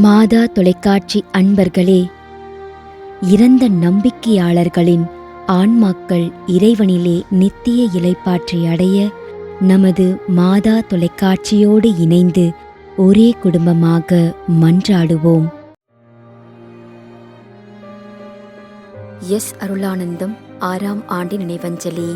மாதா தொலைக்காட்சி அன்பர்களே, இறந்த நம்பிக்கையாளர்களின் ஆன்மாக்கள் இறைவனிலே நித்திய இளைப்பாற்றி அடைய நமது மாதா தொலைக்காட்சியோடு இணைந்து ஒரே குடும்பமாக மன்றாடுவோம். எஸ். அருளானந்தம் 6ஆம் ஆண்டு நினைவஞ்சலி.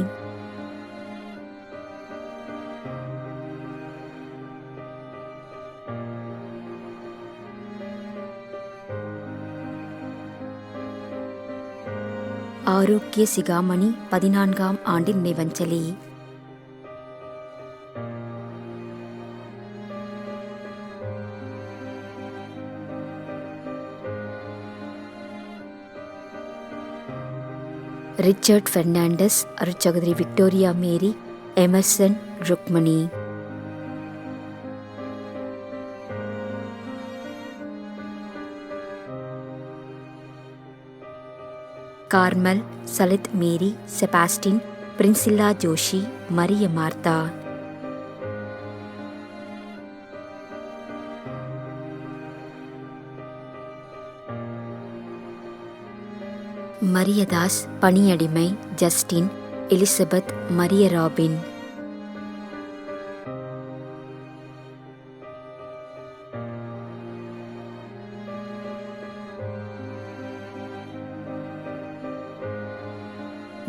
ஆரோக்கிய சிகாமணி 14ஆம் ஆண்டு நினைவஞ்சலி. ரிச்சர்ட் பெர்னாண்டஸ், அருட்சகோதரி Victoria Mary, Emerson Rukmani. Carmel, சலித் Mary, Sebastian, Priscilla Joshi, Maria Martha. Mariyadas, Paniyadimai, Justin, Elizabeth, Maria Robin.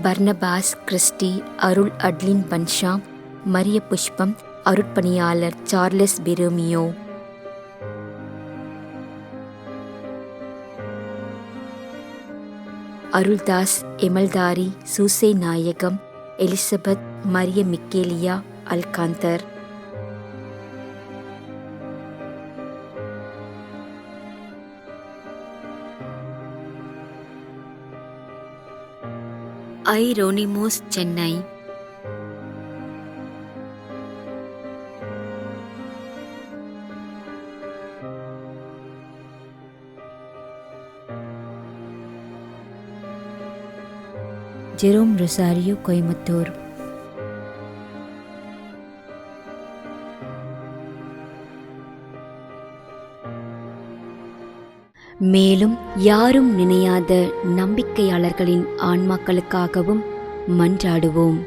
Barnabas, Christy, Arul Adlin பன்ஷாம், மரிய புஷ்பம், அருட்பணியாளர் சார்லஸ் பெரோமியோ. அருள்தாஸ், எமல்தாரி, சூசே நாயகம், எலிசபெத், மரிய மிக்கேலியா, அல்காந்தர். ஐரோனிமோஸ், சென்னை. Jerome Rosario, Coimbatore. மேலும் யாரும் நினையாத நம்பிக்கையாளர்களின் ஆன்மாக்களுக்காகவும் மன்றாடுவோம்.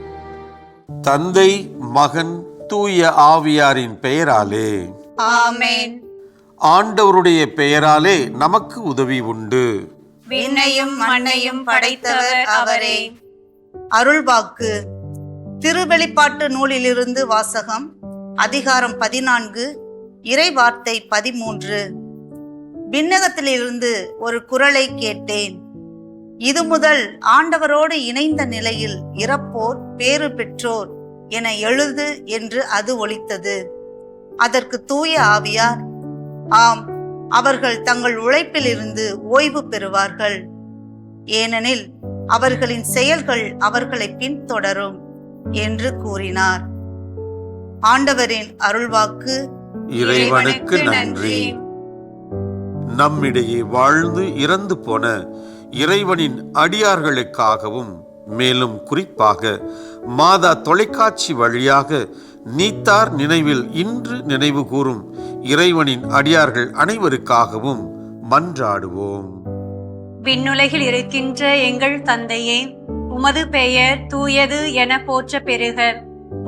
தந்தை, மகன், தூய ஆவியாரின் பெயராலே ஆமென். ஆண்டவருடைய பெயராலே நமக்கு உதவி உண்டு. விண்ணையும் மண்ணையும் படைத்தவர் அவரே. அருள்வாக்கு. திருவெளிப்பாட்டு நூலிலிருந்து வாசகம். அதிகாரம் 14, இறைவார்த்தை 13. விண்ணகத்திலிருந்து ஒரு குரலை கேட்டேன். இது முதல் ஆண்டவரோடு இணைந்த நிலையில் இறப்போர் பேறு பெற்றோர் என எழுது என்று அது ஒலித்தது. அதற்கு தூய ஆவியார், ஆம், அவர்கள் தங்கள் உழைப்பிலிருந்து ஓய்வு பெறுவார்கள், ஏனெனில் அவர்களின் செயல்கள் அவர்களை பின்தொடரும் என்று கூறினார். ஆண்டவரின் அருள்வாக்கு. இறைவனுக்கு நன்றி. நம்மிடையே வாழ்ந்து இறந்து போன இறைவனின் அடியார்களுக்காகவும், மேலும் குறிப்பாக மாதா தொலைக்காட்சி வழியாக நீத்தார் நினைவில் இன்று நினைவு கூறும் இறைவனின் அடியார்கள் அனைவருக்காகவும் மன்றாடுவோம். விண்ணுலகில் இருக்கின்ற எங்கள் தந்தையே, உமது பெயர் தூயது என போற்ற பெறுக.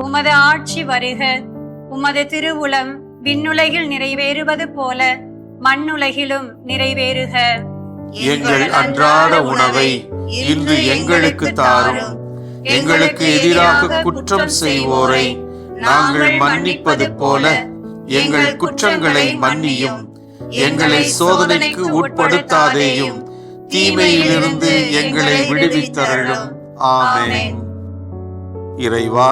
உமது ஆட்சி வருக. உமது திருவுளம் விண்ணுலகில் நிறைவேறுவது போல மண்ணுலகிலும் நிறைவேறுக. எங்கள் அன்றாட உணவை இன்று எங்களுக்கு தாரும். எங்களுக்கு எதிராக குற்றம் செய்வோரை நாங்கள் மன்னிப்பது போல எங்கள் குற்றங்களை மன்னியும். எங்களை சோதனைக்கு உட்படுத்தாதேயும், தீமையிலிருந்து எங்களை விடுவித்தருளும். ஆமென். இறைவா,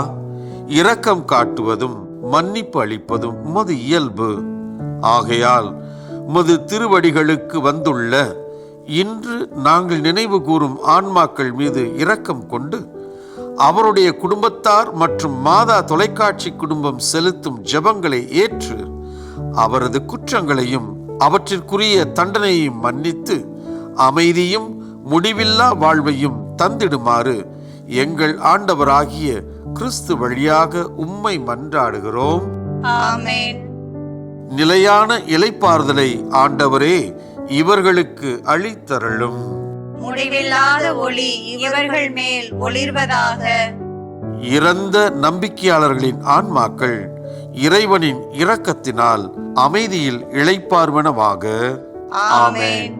இரக்கம் காட்டுவதும் மன்னிப்பு அளிப்பதும் உமது இயல்பு. ஆகையால் உமது திருவடிகளுக்கு வந்துள்ள இன்று நாங்கள் நினைவு கூறும் ஆன்மாக்கள் மீது இரக்கம் கொண்டு அவருடைய குடும்பத்தார் மற்றும் மாதா தொலைக்காட்சி குடும்பம் செலுத்தும் ஜெபங்களை ஏற்று அவரது குற்றங்களையும் அவற்றிற்குரிய தண்டனையையும் மன்னித்து அமைதியும் முடிவில்லா வாழ்வையும் தந்திடுமாறு எங்கள் ஆண்டவராகிய கிறிஸ்து வழியாக உம்மை மன்றாடுகிறோம். ஆமென். நிலையான இளைப்பாறுதலை ஆண்டவரே இவர்களுக்கு அளித்தருளும். முடிவில்லாத ஒளி இவர்கள் மேல் ஒளிர்வதாக. இறந்த நம்பிக்கையாளர்களின் ஆன்மாக்கள் இறைவனின் இரக்கத்தினால் அமைதியில் இளைப்பார்வனவாக. ஆமென்.